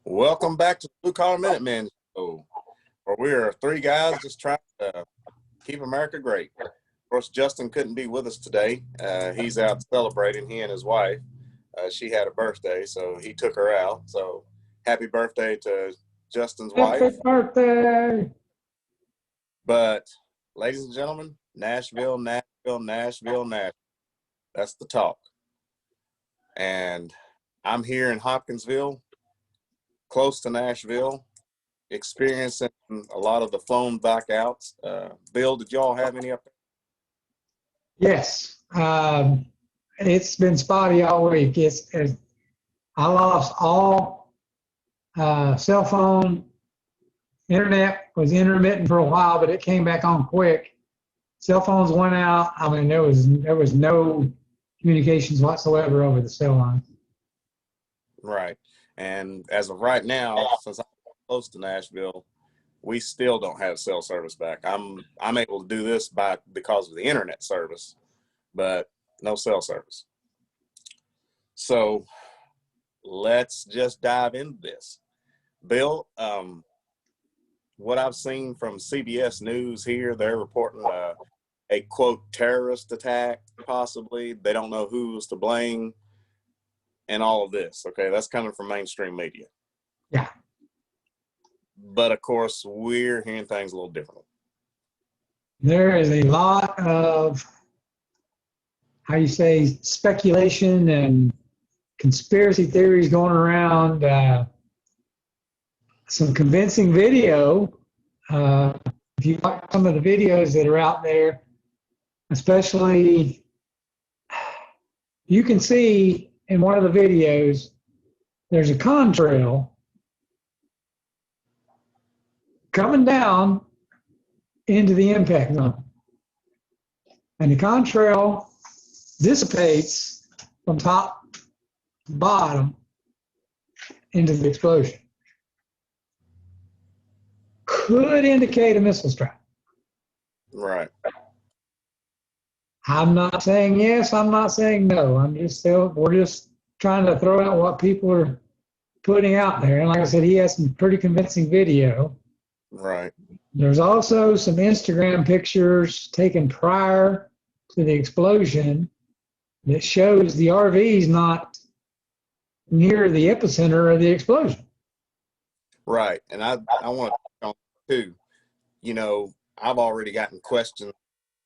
Welcome back to the Blue Collar Minutemen Show, where we are three guys just trying to keep America great. Of course, Justin couldn't be with us today. He's out celebrating, he and his wife. She had a birthday, so he took her out. So happy birthday to Justin's wife. Happy birthday! But, ladies and gentlemen, Nashville, Nashville, Nashville, Nashville. That's the talk. And I'm here in Hopkinsville, close to Nashville, experiencing a lot of the phone blackouts. Bill, did y'all have any up there? Yes, it's been spotty all week. I lost all cell phone. Internet was intermittent for a while, but it came back on quick. Cell phones went out. I mean, there was no communications whatsoever over the cell line. Right. And as of right now, since I'm close to Nashville, we still don't have cell service back. I'm able to do this because of the internet service, but no cell service. So let's just dive into this. Bill, what I've seen from CBS News here, they're reporting a quote terrorist attack, possibly. They don't know who's to blame and all of this. Okay, that's coming from mainstream media. Yeah. But of course, we're hearing things a little differently. There is a lot of, how you say, speculation and conspiracy theories going around. Some convincing video. If you watch some of the videos that are out there, especially, you can see in one of the videos, there's a contrail coming down into the impact zone. And the contrail dissipates from top to bottom into the explosion. Could indicate a missile strike. Right. I'm not saying yes, I'm not saying no. We're just trying to throw out what people are putting out there. And like I said, he has some pretty convincing video. Right. There's also some Instagram pictures taken prior to the explosion that shows the RV's not near the epicenter of the explosion. Right. And I want to talk too. You know, I've already gotten questions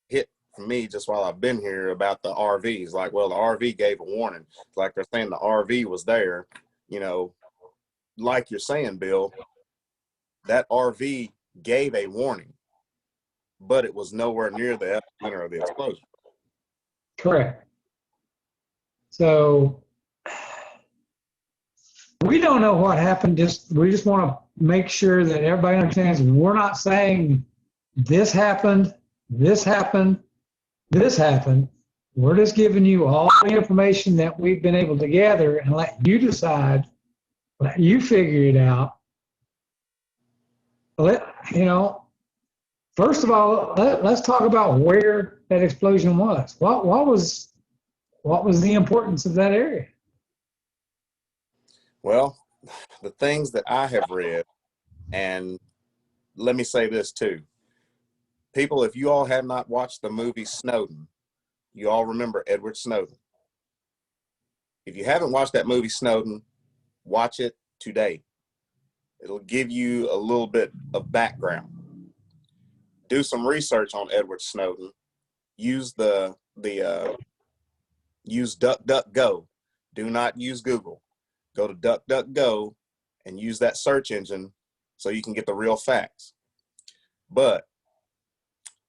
hit from me just while I've been here about the RVs. Like, well, the RV gave a warning. Like they're saying the RV was there. You know, like you're saying, Bill, that RV gave a warning, but it was nowhere near the epicenter of the explosion. Correct. So we don't know what happened. We just want to make sure that everybody understands we're not saying this happened, this happened, this happened. We're just giving you all the information that we've been able to gather and let you decide, let you figure it out. First of all, let's talk about where that explosion was. What was the importance of that area? Well, the things that I have read, and let me say this too. People, if you all have not watched the movie Snowden, you all remember Edward Snowden. If you haven't watched that movie Snowden, watch it today. It'll give you a little bit of background. Do some research on Edward Snowden. Use use DuckDuckGo. Do not use Google. Go to DuckDuckGo and use that search engine so you can get the real facts. But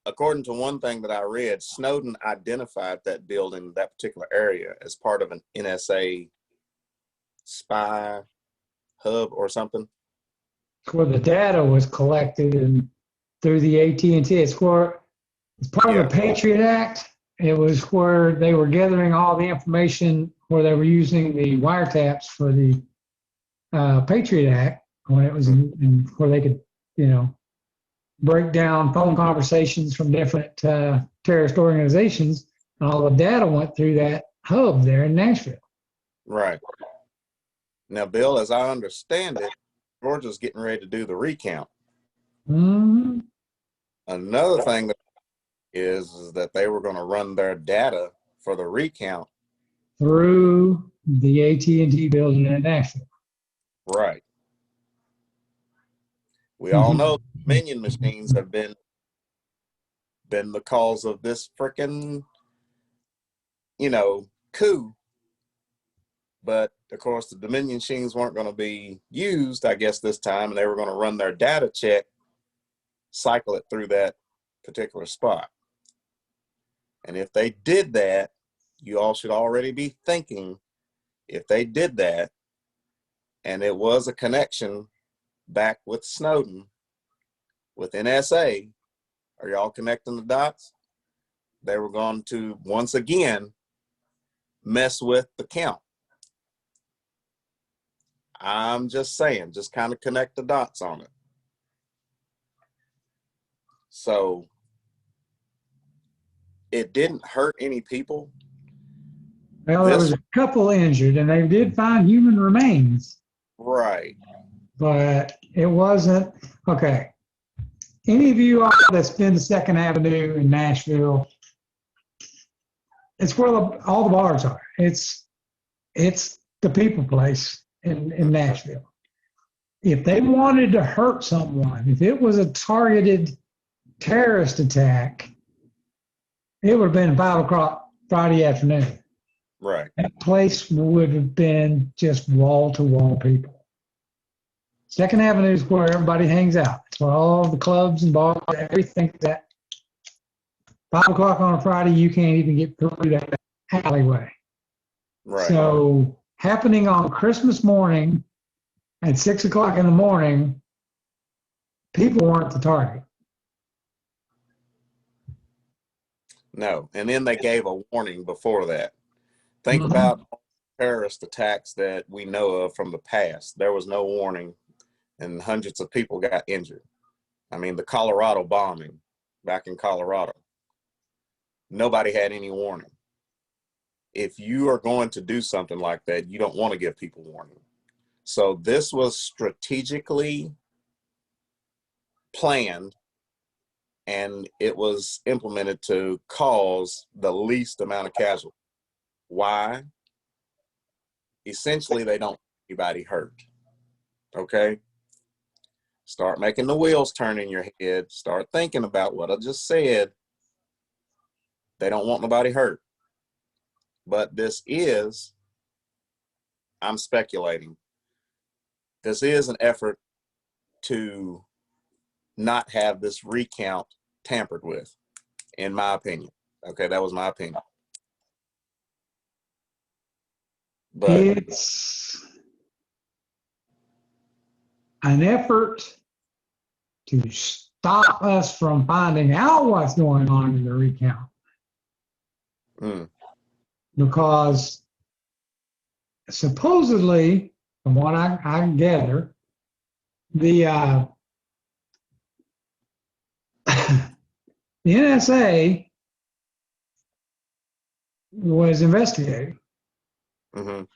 according to one thing that I read, Snowden identified that building, that particular area, as part of an NSA spy hub or something. Where the data was collected and through the AT&T. It's part of the Patriot Act. It was where they were gathering all the information, where they were using the wiretaps for the Patriot Act, when it was where they could, break down phone conversations from different terrorist organizations, and all the data went through that hub there in Nashville. Right. Now, Bill, as I understand it, Georgia's getting ready to do the recount. Mm-hmm. Another thing that is that they were going to run their data for the recount Through the AT&T building in Nashville. right. We all know Dominion machines have been the cause of this freaking, coup. But of course, the Dominion machines weren't going to be used, I guess, this time, and they were going to run their data check, cycle it through that particular spot. And if they did that, you all should already be thinking, if they did that, and it was a connection back with Snowden, with NSA, are y'all connecting the dots? They were going to, once again, mess with the count. I'm just saying, just kind of connect the dots on it. So it didn't hurt any people. Well, there was a couple injured, and they did find human remains. Right. But it wasn't, okay. Any of you that's been to Second Avenue in Nashville, it's where all the bars are. It's the people place in Nashville. If they wanted to hurt someone, if it was a targeted terrorist attack, it would have been 5 o'clock Friday afternoon. Right. That place would have been just wall-to-wall people. Second Avenue is where everybody hangs out. It's where all the clubs and bars, everything that 5 o'clock on a Friday, you can't even get through that alleyway. Right. So happening on Christmas morning at 6 o'clock in the morning, people weren't the target. No. And then they gave a warning before that. Think about terrorist attacks that we know of from the past. There was no warning, and hundreds of people got injured. I mean, the Colorado bombing back in Colorado, nobody had any warning. If you are going to do something like that, you don't want to give people warning. So this was strategically planned, and it was implemented to cause the least amount of casualties. Why? Essentially, they don't want anybody hurt. Okay? Start making the wheels turn in your head. Start thinking about what I just said. They don't want nobody hurt. But this is, I'm speculating, this is an effort to not have this recount tampered with, in my opinion. Okay, that was my opinion. But it's an effort to stop us from finding out what's going on in the recount. Because supposedly, from what I gather, the the NSA was investigating and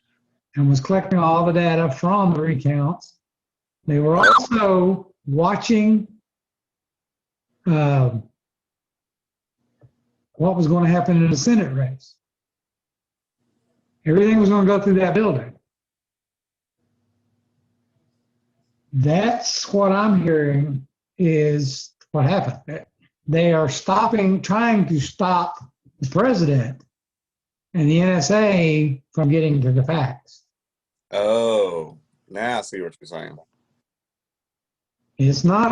was collecting all the data from the recounts. They were also watching what was going to happen in the Senate race. Everything was going to go through that building. That's what I'm hearing is what happened. They are trying to stop the president and the NSA from getting to the facts. Oh, now I see what you're saying. It's not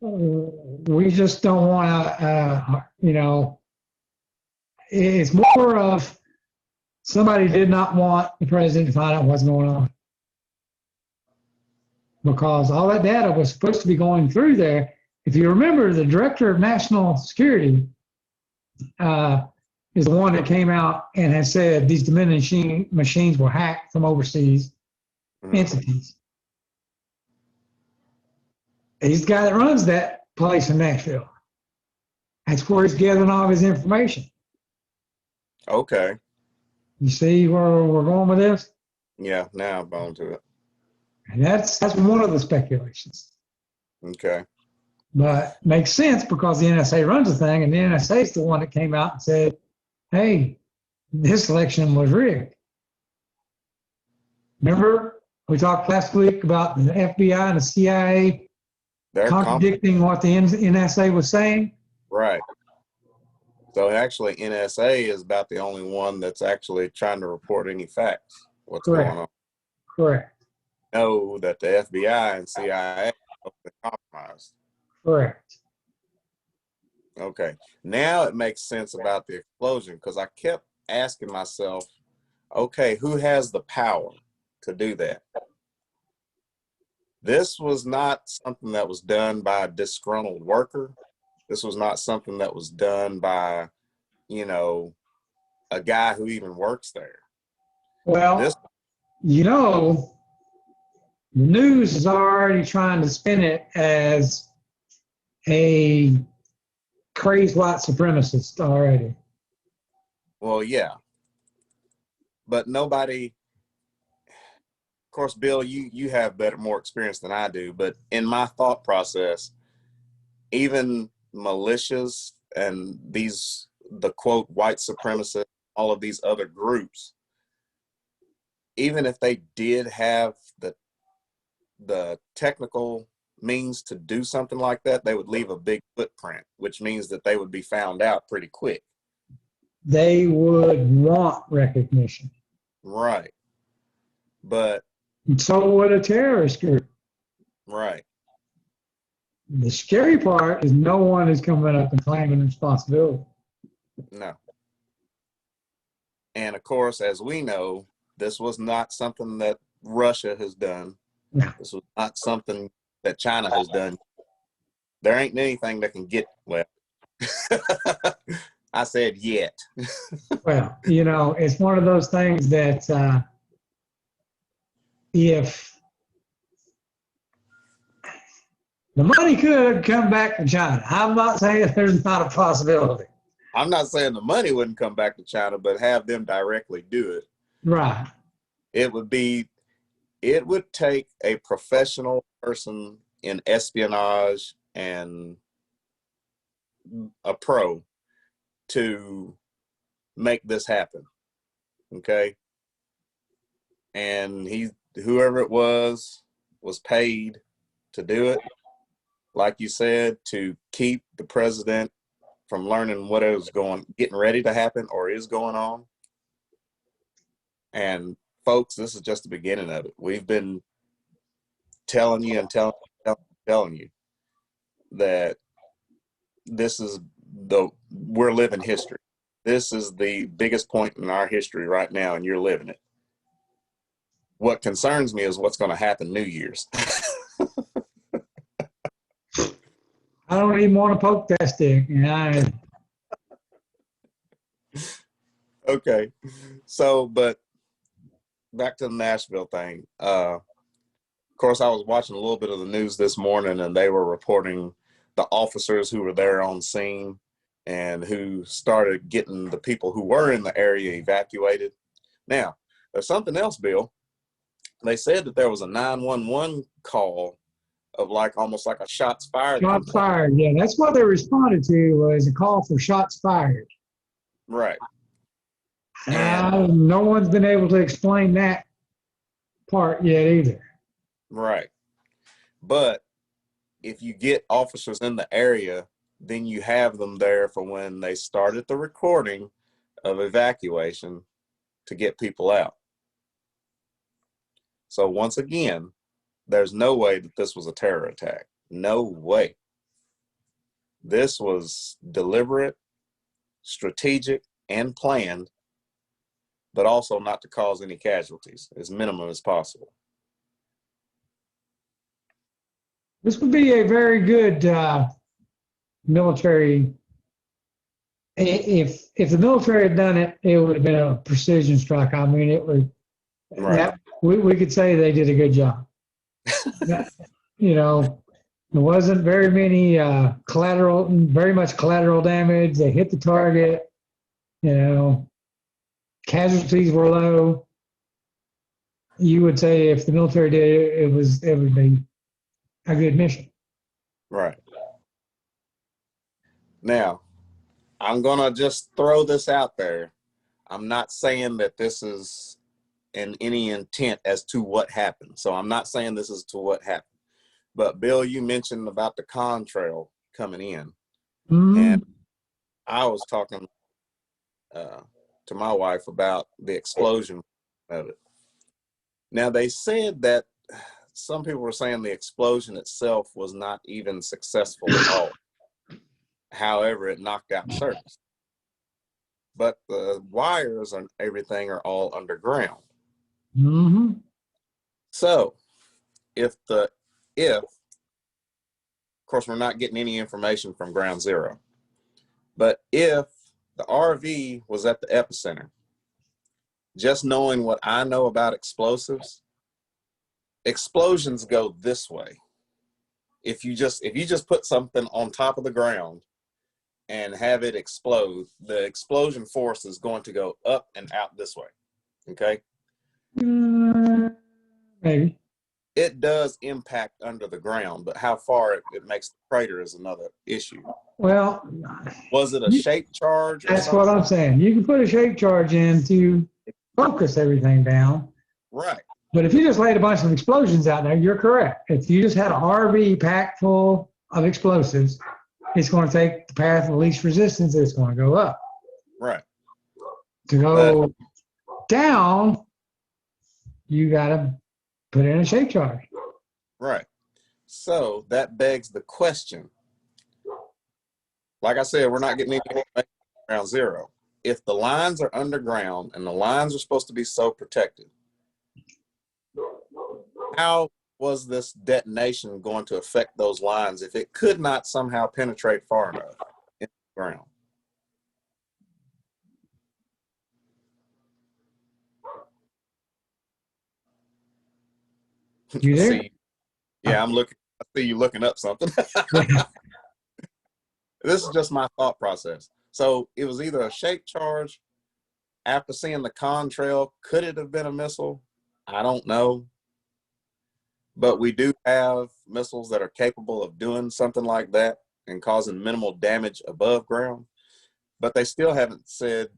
we just don't want to, it's more of somebody did not want the president to find out what's going on. Because all that data was supposed to be going through there. If you remember, the director of national security is the one that came out and has said these Dominion machines were hacked from overseas entities. He's the guy that runs that place in Nashville. That's where he's gathering all of his information. Okay. You see where we're going with this? Yeah, now I'm on to it. And that's one of the speculations. Okay. But makes sense because the NSA runs the thing, and the NSA is the one that came out and said, hey, this election was rigged. Remember, we talked last week about the FBI and the CIA contradicting what the NSA was saying? Right. So actually, NSA is about the only one that's actually trying to report any facts, what's Correct. going on. Correct. Know that the FBI and CIA are compromised. Correct. Okay. Now it makes sense about the explosion because I kept asking myself, okay, who has the power to do that? This was not something that was done by a disgruntled worker. This was not something that was done by, you know, a guy who even works there. Well, the news is already trying to spin it as a crazed white supremacist already. Well, yeah. But nobody, of course, Bill, you have more experience than I do, but in my thought process, even militias and the quote white supremacists, all of these other groups, even if they did have the technical means to do something like that, they would leave a big footprint, which means that they would be found out pretty quick. They would want recognition. Right. But and so would a terrorist group. Right. The scary part is no one is coming up and claiming responsibility. No. And of course, as we know, this was not something that Russia has done. No. This was not something that China has done. There ain't anything that can get, well, I said yet. Well, it's one of those things that if the money could come back to China, I'm not saying there's not a possibility. I'm not saying the money wouldn't come back to China, but have them directly do it. Right. It would take a professional person in espionage and a pro to make this happen. Okay. And whoever it was paid to do it. Like you said, to keep the president from learning what is getting ready to happen or is going on. And folks, this is just the beginning of it. We've been telling you and telling you that we're living history. This is the biggest point in our history right now, and you're living it. What concerns me is what's going to happen New Year's. I don't even want to poke that stick. Okay. So, but back to the Nashville thing. Of course, I was watching a little bit of the news this morning, and they were reporting the officers who were there on scene and who started getting the people who were in the area evacuated. Now, there's something else, Bill. They said that there was a 911 call of almost like a shots fired. Shots fired. Yeah, that's what they responded to was a call for shots fired. Right. And no one's been able to explain that part yet either. Right. But if you get officers in the area, then you have them there for when they started the recording of evacuation to get people out. So once again, there's no way that this was a terror attack. No way. This was deliberate, strategic, and planned, but also not to cause any casualties, as minimum as possible. This would be a very good military. If the military had done it, it would have been a precision strike. I mean, it would. Right. We could say they did a good job. There wasn't very many very much collateral damage. They hit the target. casualties were low. You would say if the military did it, it would be a good mission. Right. Now, I'm going to just throw this out there. I'm not saying that this is in any intent as to what happened. So I'm not saying this is to what happened. But Bill, you mentioned about the contrail coming in. And I was talking to my wife about the explosion of it. Now, they said that some people were saying the explosion itself was not even successful at all. However, it knocked out service. But the wires and everything are all underground. Mm-hmm. So if, of course, we're not getting any information from ground zero, but if the RV was at the epicenter, just knowing what I know about explosives, explosions go this way. If you just put something on top of the ground and have it explode, the explosion force is going to go up and out this way. Okay? Maybe. It does impact under the ground, but how far it makes the crater is another issue. Well, Was it a shape charge or that's something? what I'm saying. You can put a shape charge in to focus everything down. Right. But if you just laid a bunch of explosions out there, you're correct. If you just had an RV packed full of explosives, it's going to take the path of least resistance. It's going to go up. Right. To go down, you got to put in a shape charge. Right. So that begs the question. Like I said, we're not getting anything around zero. If the lines are underground and the lines are supposed to be so protected, how was this detonation going to affect those lines if it could not somehow penetrate far enough in the ground? You there? See, yeah, I see you looking up something. Yeah. This is just my thought process. So it was either a shape charge. After seeing the contrail, could it have been a missile? I don't know. But we do have missiles that are capable of doing something like that and causing minimal damage above ground. But they still haven't said,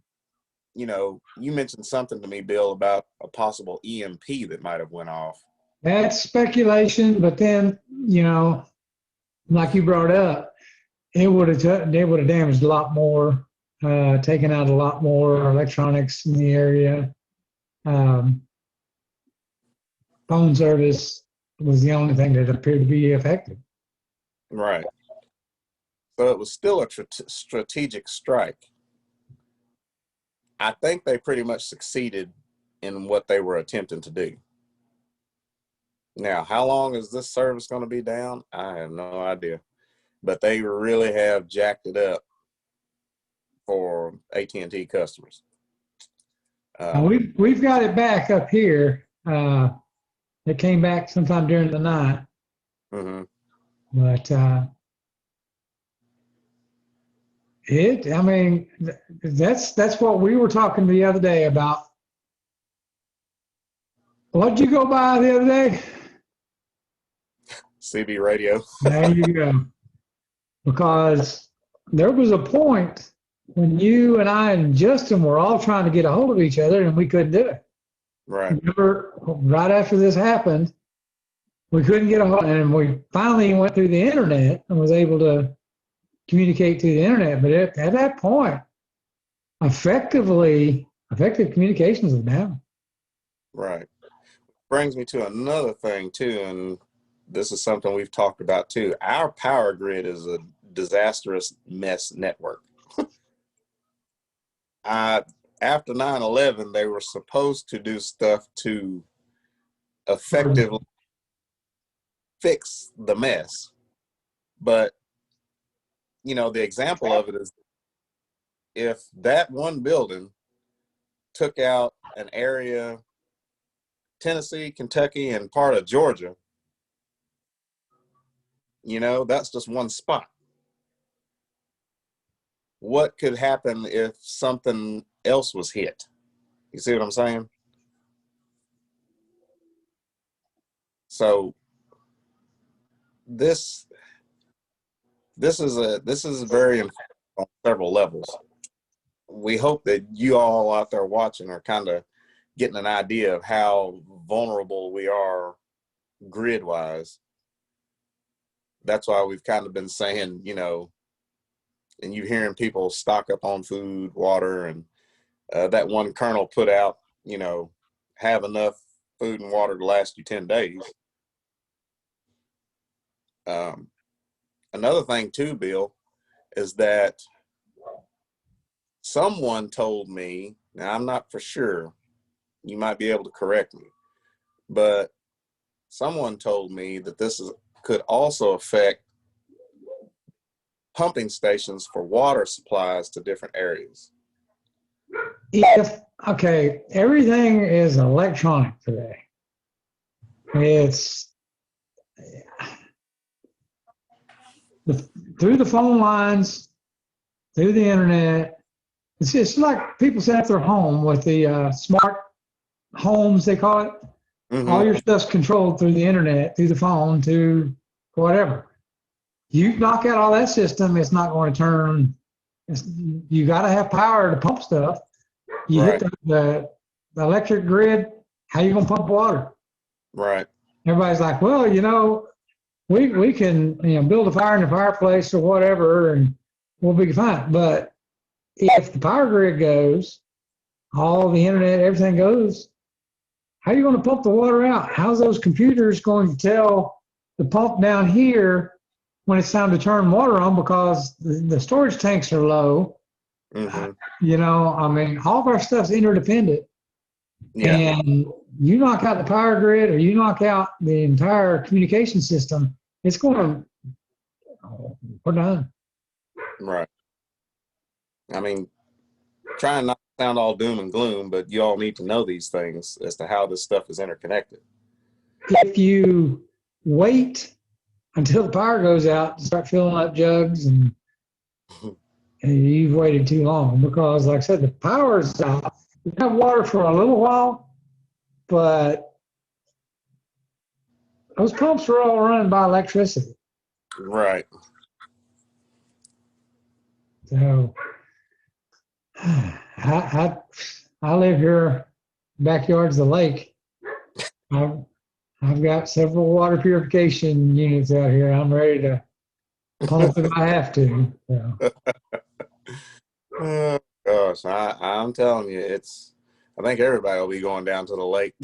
you mentioned something to me, Bill, about a possible EMP that might have went off. That's speculation, but then, like you brought up, they would have damaged a lot more, taken out a lot more electronics in the area. Phone service was the only thing that appeared to be affected. Right. So it was still a strategic strike. I think they pretty much succeeded in what they were attempting to do. Now, how long is this service going to be down? I have no idea. But they really have jacked it up for AT&T customers. Now we've got it back up here. It came back sometime during the night. Mm-hmm. But that's what we were talking the other day about. What'd you go by the other day? CB radio. There you go. Because there was a point when you and I and Justin were all trying to get a hold of each other and we couldn't do it. Right. Remember, right after this happened, we couldn't get a hold, and we finally went through the internet and was able to communicate through the internet. But at that point, effective communications was down. Right. Brings me to another thing too, and this is something we've talked about too. Our power grid is a disastrous mess network. After 9/11, they were supposed to do stuff to effectively fix the mess. But, the example of it is if that one building took out an area, Tennessee, Kentucky, and part of Georgia, that's just one spot. What could happen if something else was hit? You see what I'm saying? So this this is very important on several levels. We hope that you all out there watching are kind of getting an idea of how vulnerable we are grid wise. That's why we've kind of been saying, and you hearing people stock up on food, water, and that one colonel put out, have enough food and water to last you 10 days. Another thing too, Bill, is that someone told me, now I'm not for sure, you might be able to correct me, but someone told me that could also affect pumping stations for water supplies to different areas. Okay, everything is electronic today. It's through the phone lines, through the internet. It's just like people set up their home with the smart homes, they call it. Mm-hmm. All your stuff's controlled through the internet, through the phone, to whatever. You knock out all that system, it's not going to turn. You got to have power to pump stuff. You right. hit the electric grid, how you going to pump water? Right. Everybody's like, well, we can build a fire in the fireplace or whatever, and we'll be fine. But if the power grid goes, all the internet, everything goes, how are you going to pump the water out? How's those computers going to tell the pump down here when it's time to turn water on because the storage tanks are low? Mm-hmm. All of our stuff's interdependent. Yeah. And you knock out the power grid or you knock out the entire communication system, it's going to, we're done. Right. Trying not to sound all doom and gloom, but you all need to know these things as to how this stuff is interconnected. If you wait until the power goes out to start filling up jugs, and you've waited too long, because like I said, the power's out. You have water for a little while, but those pumps are all run by electricity. Right. So I live here, backyard's the lake. I've got several water purification units out here. I'm ready to pump if I have to. So. Oh, gosh, I'm telling you, I think everybody will be going down to the lake.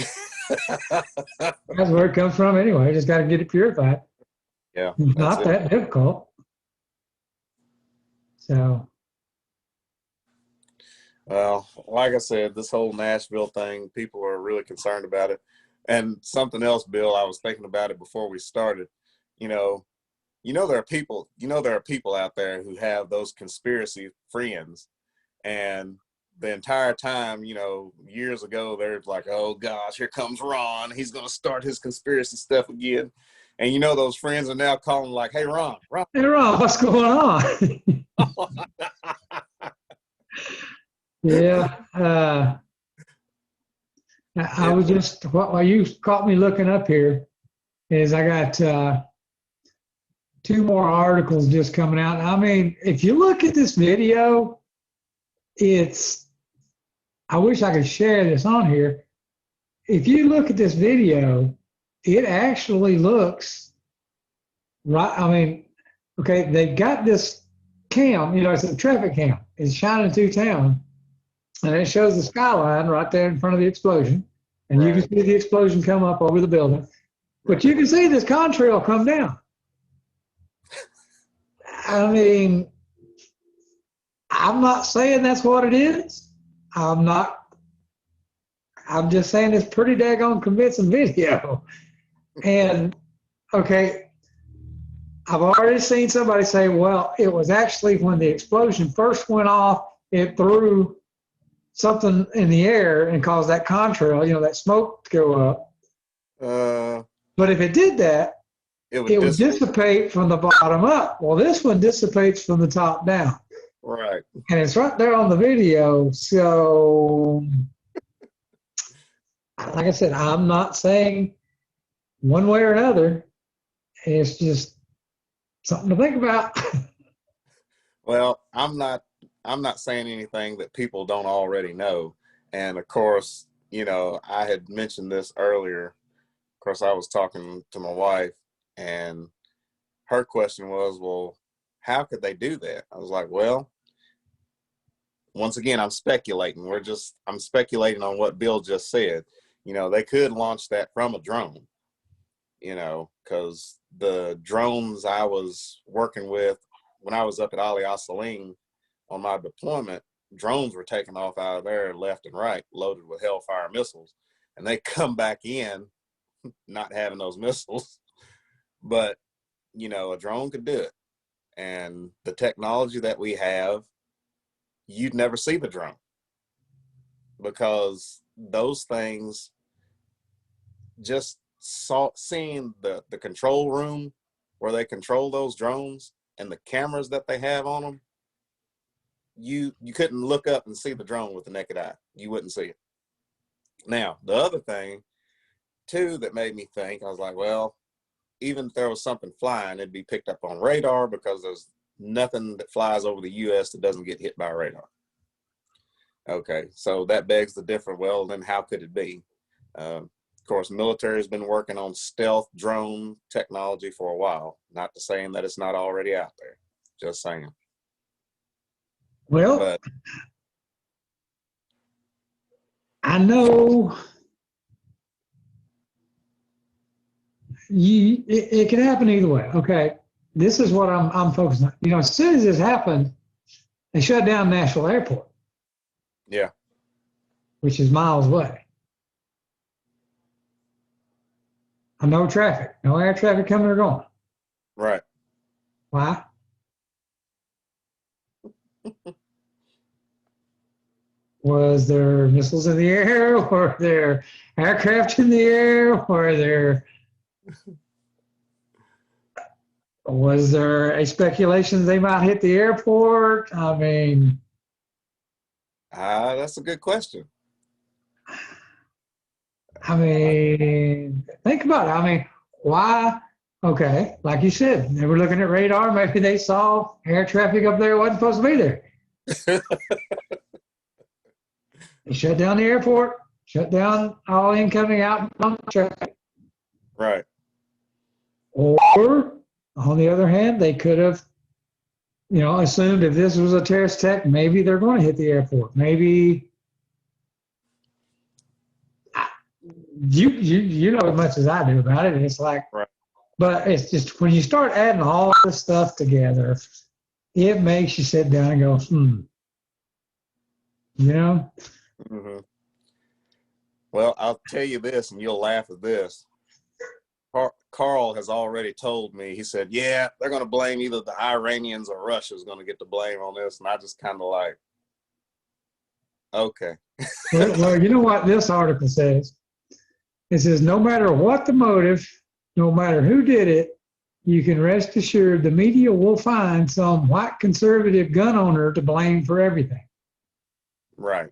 That's where it comes from anyway. Just got to get it purified. Yeah. It's not that difficult. So. Well, like I said, this whole Nashville thing, people are really concerned about it. And something else, Bill, I was thinking about it before we started. There are people out there who have those conspiracy friends, and the entire time, years ago, they're like, oh gosh, here comes Ron. He's going to start his conspiracy stuff again. And those friends are now calling like, hey, Ron, what's going on? Yeah. I was just, while you caught me looking up here, is I got 2 more articles just coming out. If you look at this video, I wish I could share this on here. If you look at this video, it actually looks right. Okay, they got this cam, it's a traffic cam. It's shining through town, and it shows the skyline right there in front of the explosion. And you can see the explosion come up over the building. But you can see this contrail come down. I'm not saying that's what it is. I'm just saying it's pretty daggone convincing video. And, okay, I've already seen somebody say, well, it was actually when the explosion first went off, it threw something in the air and caused that contrail, that smoke to go up. But if it did that, it would dissipate from the bottom up. Well, this one dissipates from the top down. Right. And it's right there on the video. So like I said, I'm not saying one way or another. It's just something to think about. Well, I'm not saying anything that people don't already know. And of course, I had mentioned this earlier. Of course, I was talking to my wife, and her question was, well, how could they do that? I was like, well, once again, I'm speculating. I'm speculating on what Bill just said. They could launch that from a drone, because the drones I was working with when I was up at Ali Salim on my deployment, drones were taking off out of there left and right, loaded with Hellfire missiles. And they come back in not having those missiles. But, a drone could do it. And the technology that we have, you'd never see the drone, because those things, just seeing the control room where they control those drones and the cameras that they have on them, you couldn't look up and see the drone with the naked eye. You wouldn't see it. Now, the other thing too that made me think, I was like, well, even if there was something flying, it'd be picked up on radar, because there's nothing that flies over the U.S. that doesn't get hit by radar. Okay, so that begs the different, well, then how could it be? Of course, military has been working on stealth drone technology for a while. Not to saying that it's not already out there, just saying. Well, But I know it can happen either way. Okay, this is what I'm focused on. As soon as this happened, they shut down Nashville Airport, yeah, which is miles away. No traffic, no air traffic coming or going. right. Why? Was there missiles in the air? Were there aircraft in the air? Was there a speculation they might hit the airport? I mean, That's a good question. Think about it. Why? Okay, like you said, they were looking at radar. Maybe they saw air traffic up there wasn't supposed to be there. They shut down the airport, shut down all incoming, outbound traffic. Right. Or, on the other hand, they could have, assumed if this was a terrorist attack, maybe they're going to hit the airport. Maybe you know as much as I do about it. And it's like, Right. But it's just when you start adding all this stuff together, it makes you sit down and go, Mm-hmm. Well, I'll tell you this, and you'll laugh at this. Carl has already told me, he said, yeah, they're going to blame either the Iranians or Russia's going to get the blame on this. And I just kind of like, okay. Well, you know what this article says? It says, no matter what the motive, no matter who did it, you can rest assured the media will find some white conservative gun owner to blame for everything. Right.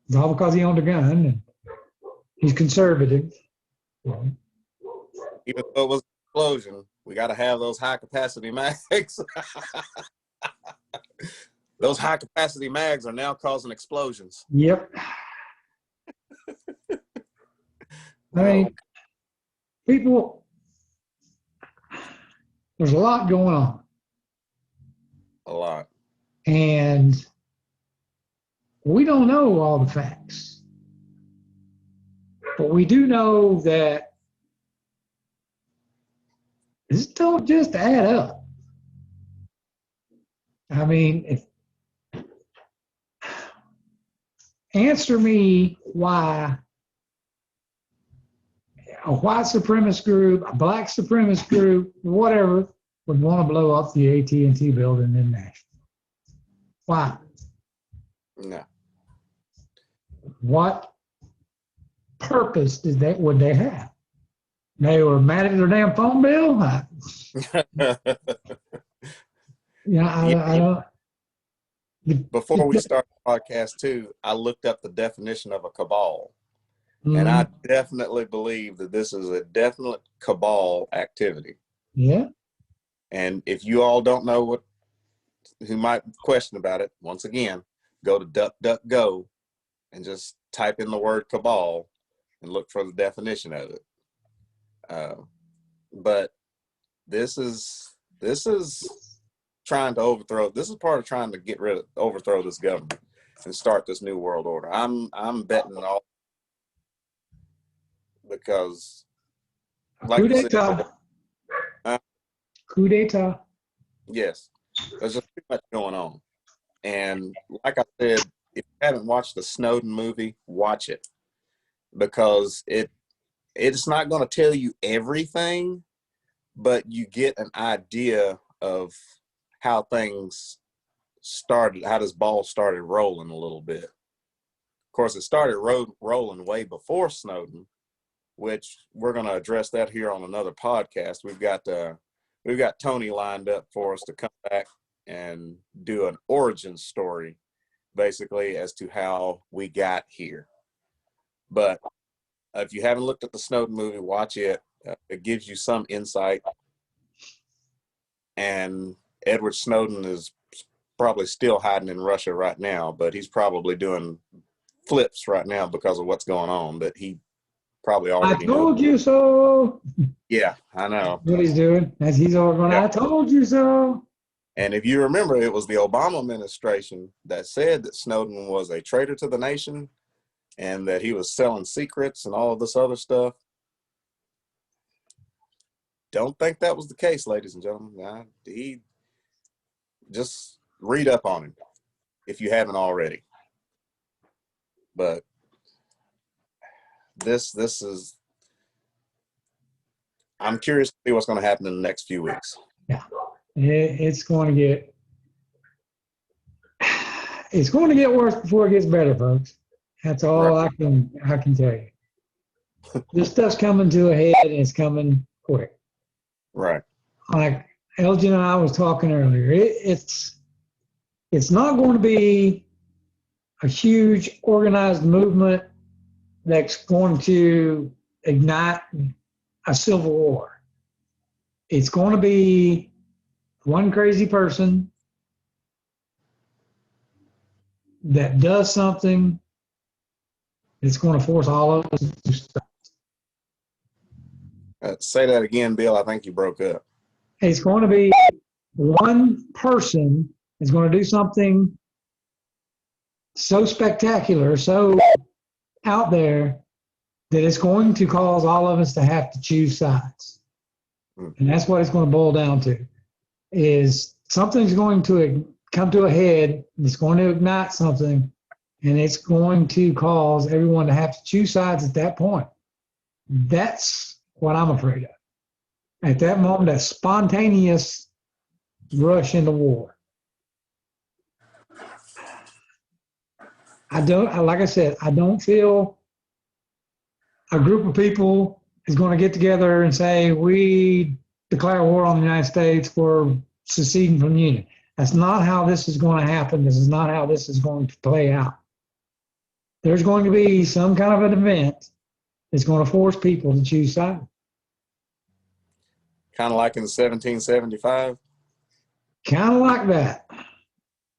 It's all because he owned a gun and he's conservative. Even though it was an explosion, we got to have those high capacity mags. Those high capacity mags are now causing explosions. Yep. People, there's a lot going on. A lot. And we don't know all the facts. But we do know that this don't just add up. Answer me why a white supremacist group, a black supremacist group, whatever, would want to blow up the AT&T building in Nashville. Why? No. What purpose would they have? They were mad at their damn phone bill? I don't. before we start the podcast too, I looked up the definition of a cabal. And Mhm. I definitely believe that this is a definite cabal activity. Yeah. And if you all don't know who might question about it, once again, go to DuckDuckGo and just type in the word cabal and look for the definition of it. But this is trying to overthrow. This is part of trying to overthrow this government and start this new world order. I'm betting all, because, like Coup you said, d'etat. Coup d'etat. yes, there's just too much going on. And like I said, if you haven't watched the Snowden movie, watch it, because it's not going to tell you everything, but you get an idea of how things started, how this ball started rolling a little bit. Of course, it started rolling way before Snowden, which we're going to address that here on another podcast. We've got Tony lined up for us to come back and do an origin story, basically, as to how we got here. But if you haven't looked at the Snowden movie, watch it. It gives you some insight. And Edward Snowden is probably still hiding in Russia right now, but he's probably doing flips right now because of what's going on. But he probably I already knew. told you so. Yeah, I know. What he's doing, as he's all going, Yeah. I told you so. And if you remember, it was the Obama administration that said that Snowden was a traitor to the nation and that he was selling secrets and all of this other stuff. Don't think that was the case, ladies and gentlemen. He just read up on him if you haven't already. But this is, I'm curious to see what's going to happen in the next few weeks. Yeah, it's going to get worse before it gets better, folks. That's all Right. I can tell you. This stuff's coming to a head, and it's coming quick. Right. Like Elgin and I was talking earlier, it's not going to be a huge organized movement that's going to ignite a civil war. It's going to be one crazy person that does something that's going to force all of us to stop. Say that again, Bill. I think you broke up. It's going to be one person is going to do something so spectacular, so out there, that it's going to cause all of us to have to choose sides. And that's what it's going to boil down to, is something's going to come to a head, it's going to ignite something, and it's going to cause everyone to have to choose sides at that point. That's what I'm afraid of. At that moment, that spontaneous rush into war. Like I said, I don't feel a group of people is going to get together and say, we declare war on the United States for seceding from the Union. That's not how this is going to happen. This is not how this is going to play out. There's going to be some kind of an event that's going to force people to choose sides. Kind of like in 1775? Kind of like that.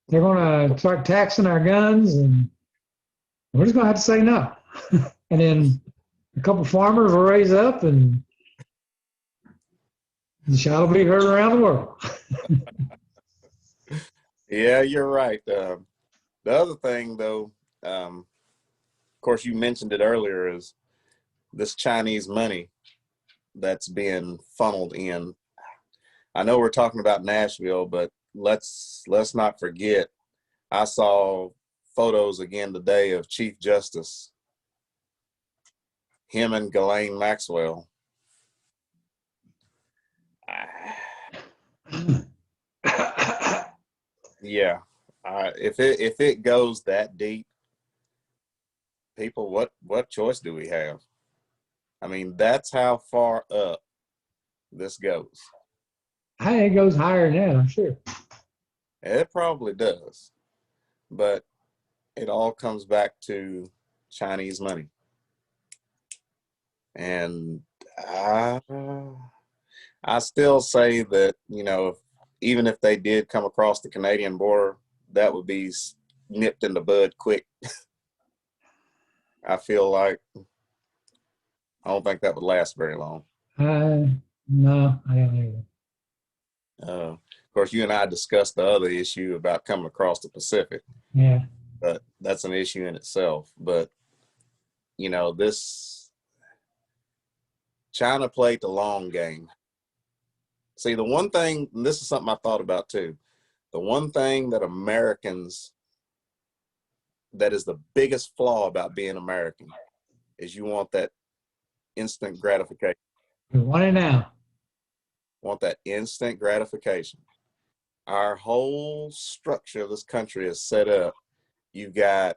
They're going to start taxing our guns, and we're just going to have to say no. And then a couple farmers will raise up, and the shot will be heard around the world. Yeah, you're right. The other thing, though, of course, you mentioned it earlier, is this Chinese money that's being funneled in. I know we're talking about Nashville, but let's not forget, I saw photos again today of Chief Justice, him and Ghislaine Maxwell. Yeah, if it goes that deep, people, what choice do we have? I mean, that's how far up this goes. It goes higher than that, I'm sure. It probably does. but it all comes back to Chinese money. And I still say that, even if they did come across the Canadian border, that would be nipped in the bud quick. I feel like I don't think that would last very long. No, I don't either. Of course, you and I discussed the other issue about coming across the Pacific. Yeah. But that's an issue in itself. But, this China played the long game. See, the one thing, and this is something I thought about too, the one thing that Americans, that is the biggest flaw about being American, is you want that instant gratification. We want it now. Want that instant gratification. Our whole structure of this country is set up. You got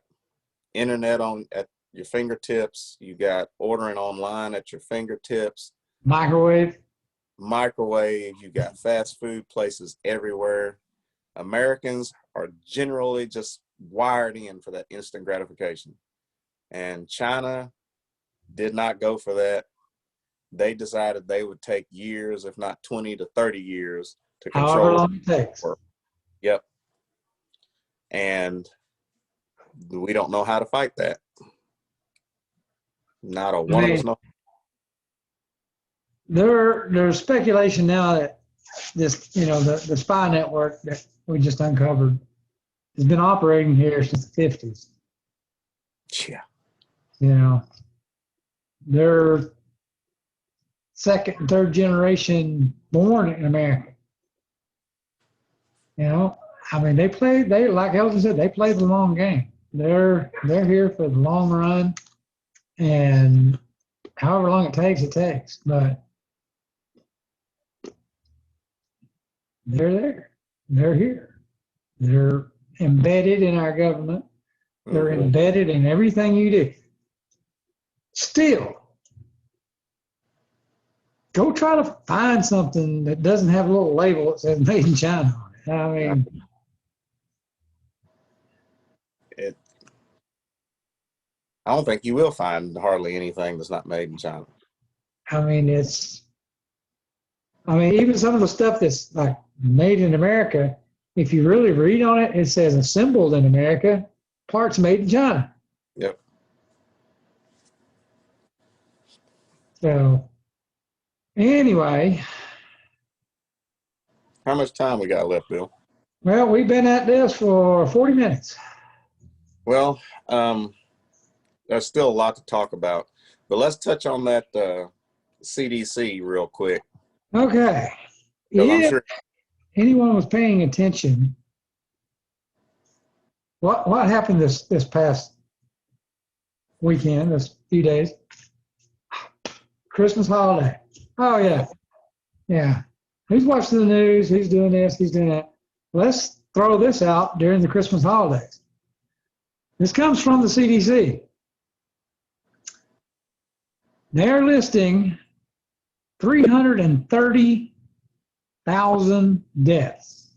internet at your fingertips. You got ordering online at your fingertips. Microwave. You got fast food places everywhere. Americans are generally just wired in for that instant gratification. And China did not go for that. They decided they would take years, if not 20 to 30 years, to control. However long it takes. Yep. And we don't know how to fight that. Not a one of us know. There's speculation now that this, the spy network that we just uncovered has been operating here since the 50s. Yeah. They're second and third generation born in America. They like Elton said, they play the long game. They're here for the long run, and however long it takes. But they're there. They're here. They're embedded in our government. They're embedded in everything you do. Still, go try to find something that doesn't have a little label that says made in China on it. I don't think you will find hardly anything that's not made in China. Even some of the stuff that's like made in America, if you really read on it, it says assembled in America, parts made in China. Yep. So, anyway. How much time we got left, Bill? Well, we've been at this for 40 minutes. Well, there's still a lot to talk about, but let's touch on that CDC real quick. Okay. I'm sure anyone was paying attention, what happened this past weekend, this few days? Christmas holiday. Oh, yeah. Yeah. He's watching the news. He's doing this. He's doing that. Let's throw this out during the Christmas holidays. This comes from the CDC. They're listing 330,000 deaths,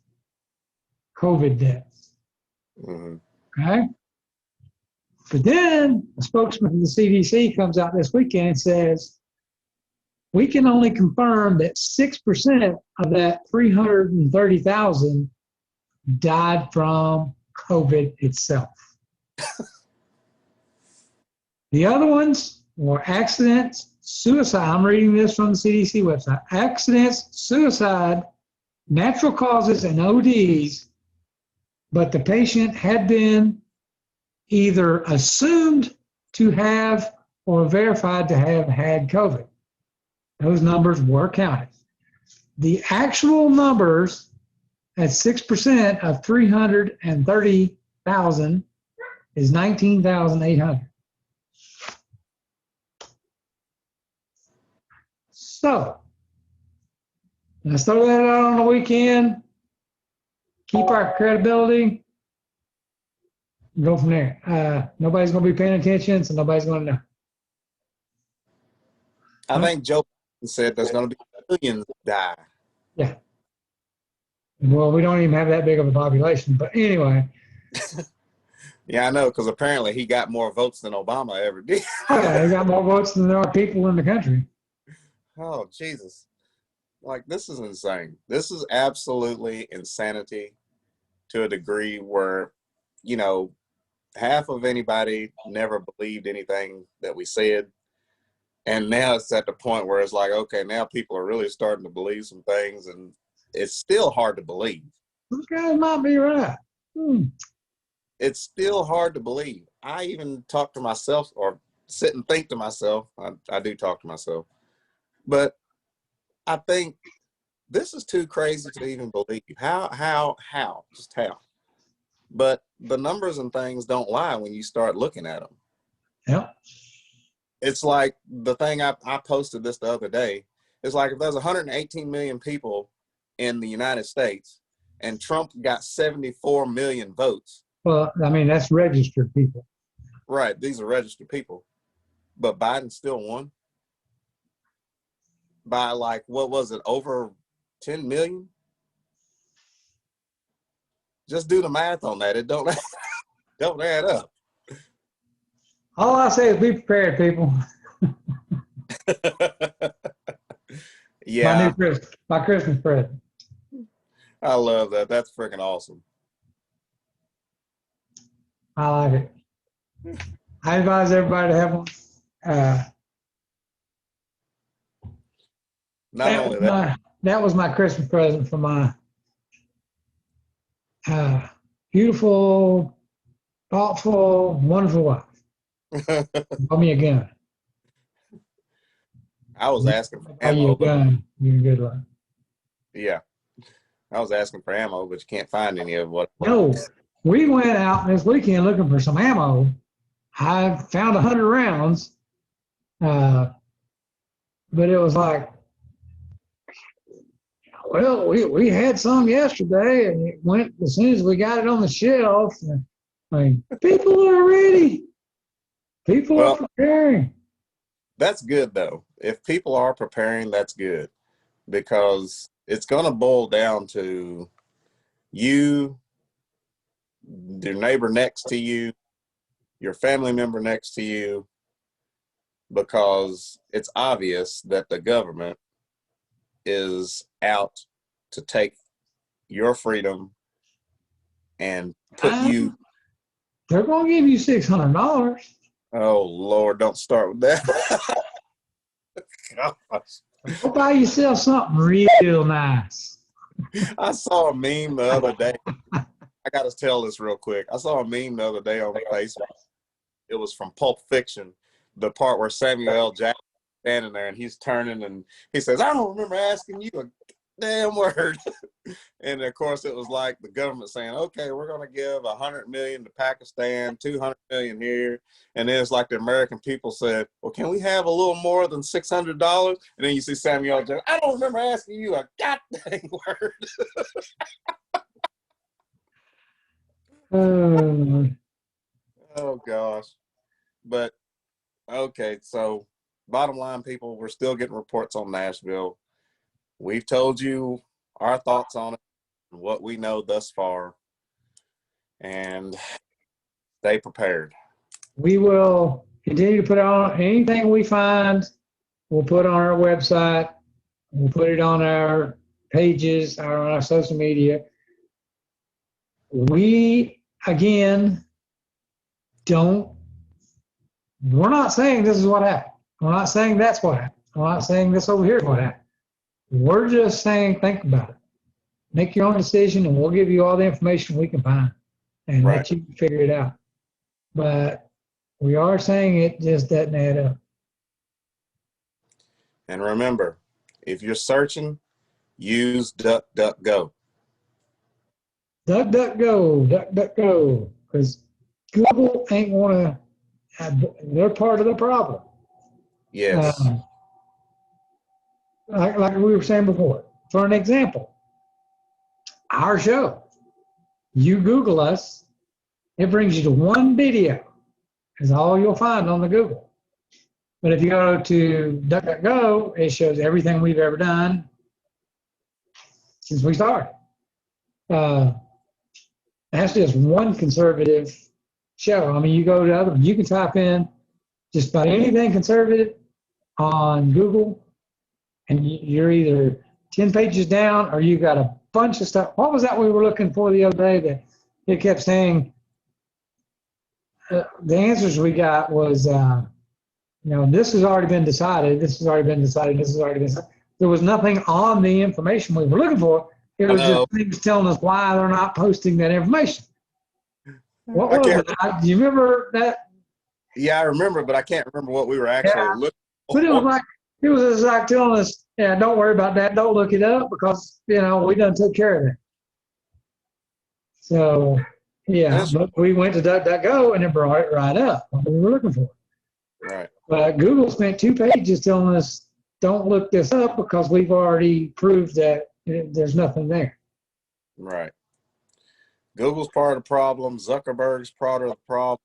COVID deaths. Mm-hmm. Okay? But then a spokesman from the CDC comes out this weekend and says, we can only confirm that 6% of that 330,000 died from COVID itself. The other ones were accidents, suicide. I'm reading this from the CDC website. Accidents, suicide, natural causes, and ODs, but the patient had been either assumed to have or verified to have had COVID. Those numbers were counted. The actual numbers at 6% of 330,000 is 19,800. So, let's throw that out on the weekend, keep our credibility, go from there. Nobody's going to be paying attention, so nobody's going to know. I think Joe said there's going to be millions die. Yeah. Well, we don't even have that big of a population, but anyway. Yeah, I know, because apparently he got more votes than Obama ever did. Oh, yeah, they got more votes than there are people in the country. Oh, Jesus. Like, this is insane. This is absolutely insanity to a degree where, you know, half of anybody never believed anything that we said. And now it's at the point where it's like, okay, now people are really starting to believe some things, and it's still hard to believe. Those guys might be right. It's still hard to believe. I even talk to myself or sit and think to myself. I do talk to myself. But I think this is too crazy to even believe. How? Just how? But the numbers and things don't lie when you start looking at them. Yep. It's like the thing I posted this the other day. It's like if there's 118 million people in the United States and Trump got 74 million votes. Well, I mean, that's registered people. Right. These are registered people. But Biden still won by like, what was it, over 10 million? Just do the math on that. It don't add up. All I say is be prepared, people. Yeah. My Christmas present. I love that. That's freaking awesome. I like it. I advise everybody to have one. Not only that. That was my Christmas present for my beautiful, thoughtful, wonderful wife. Bought me a gun. I was asking for Buy you ammo. a gun. You're good luck. Yeah. I was asking for ammo, but you can't find any of what. No, we went out this weekend looking for some ammo. I found 100 rounds, but it was like, well, we had some yesterday, and it went as soon as we got it on the shelf. And, I mean, people are ready. People are preparing. That's good, though. If people are preparing, that's good, because it's going to boil down to you, your neighbor next to you, your family member next to you, because it's obvious that the government is out to take your freedom and put you. They're going to give you $600. Oh, Lord, don't start with that. Gosh. Go buy yourself something real nice. I saw a meme the other day. I got to tell this real quick. I saw a meme the other day on Facebook. It was from Pulp Fiction, the part where Samuel L. Jackson is standing there and he's turning and he says, "I don't remember asking you a damn word." And of course, it was like the government saying, "Okay, we're going to give 100 million to Pakistan, 200 million here." And then it's like the American people said, "Well, can we have a little more than $600?" And then you see Samuel L. Jackson, "I don't remember asking you a goddamn word." Oh, gosh. But, okay, so bottom line, people, we're still getting reports on Nashville. We've told you our thoughts on it, what we know thus far, and stay prepared. We will continue to put on anything we find. We'll put on our website. We'll put it on our pages, on our social media. We, again, we're not saying this is what happened. We're not saying that's what happened. We're not saying this over here is what happened. We're just saying, think about it. Make your own decision, and we'll give you all the information we can find and let you figure it out. But we are saying it just doesn't add up. And remember, if you're searching, use DuckDuckGo. DuckDuckGo, because Google ain't want to, they're part of the problem. Yes. Like we were saying before, for an example, our show, you Google us, it brings you to one video, is all you'll find on the Google. But if you go to DuckDuckGo, it shows everything we've ever done since we started. That's just one conservative show. I mean, you go to other, you can type in just about anything conservative on Google, and you're either 10 pages down or you got a bunch of stuff. What was that we were looking for the other day that it kept saying? The answers we got was, this has already been decided. This has already been decided. This has already been decided. There was nothing on the information we were looking for. It was just things telling us why they're not posting that information. What was it? Do you remember that? Yeah, I remember, but I can't remember what we were actually looking for. But it was like telling us, yeah, don't worry about that. Don't look it up because, we done took care of it. So, yeah, but we went to DuckDuckGo and it brought it right up, what we were looking for. Right. But Google spent 2 pages telling us, don't look this up because we've already proved that there's nothing there. Right. Google's part of the problem. Zuckerberg's part of the problem.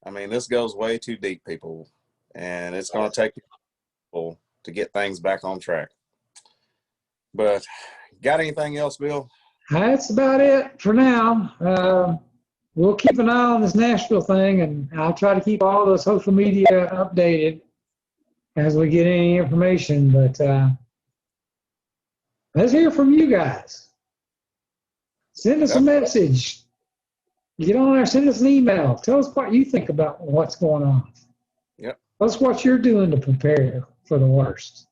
I mean, this goes way too deep, people, and it's going to take people to get things back on track. But got anything else, Bill? That's about it for now. We'll keep an eye on this Nashville thing, and I'll try to keep all the social media updated as we get any information. But let's hear from you guys. Send us a message. Get on there, send us an email. Tell us what you think about what's going on. Yep. Tell us what you're doing to prepare for the worst.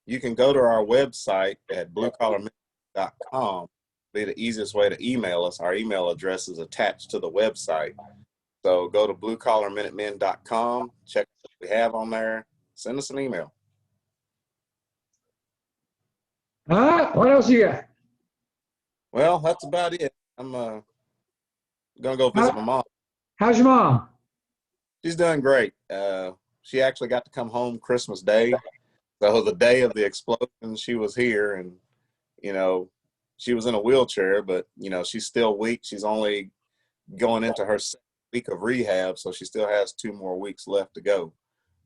You can go to our website at bluecollarminute.com. Be the easiest way to email us. Our email address is attached to the website. So go to bluecollarminutemen.com, check what we have on there, send us an email. All right, what else you got? Well, that's about it. I'm going to go visit my mom. How's your mom? She's doing great. She actually got to come home Christmas Day. So the day of the explosion, she was here, and, she was in a wheelchair, but, she's still weak. She's only going into her second week of rehab, so she still has 2 more weeks left to go.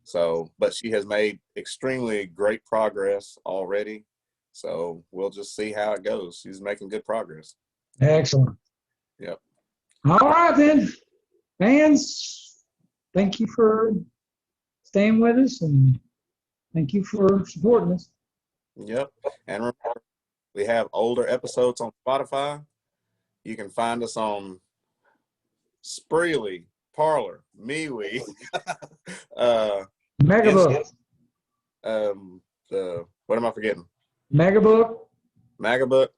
So, but she has made extremely great progress already. So we'll just see how it goes. She's making good progress. Excellent. Yep. All right, then. Fans, thank you for staying with us, and thank you for supporting us. Yep. And remember, we have older episodes on Spotify. You can find us on Spreely, Parler, MeWe, Megabook. What am I forgetting? Megabook.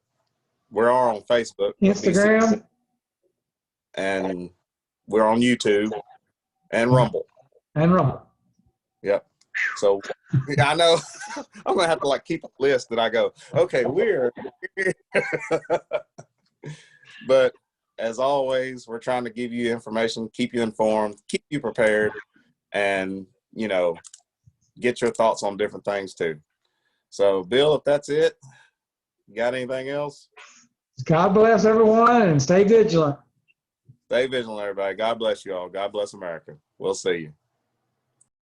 We're all on Facebook, Instagram, and we're on YouTube and Rumble. Yep. So I know I'm gonna have to keep a list that I go, okay, we're but as always, we're trying to give you information, keep you informed, keep you prepared, and get your thoughts on different things too. So Bill, if that's it, you got anything else? God bless everyone and stay vigilant. Stay vigilant, everybody. God bless you all. God bless America. We'll see you.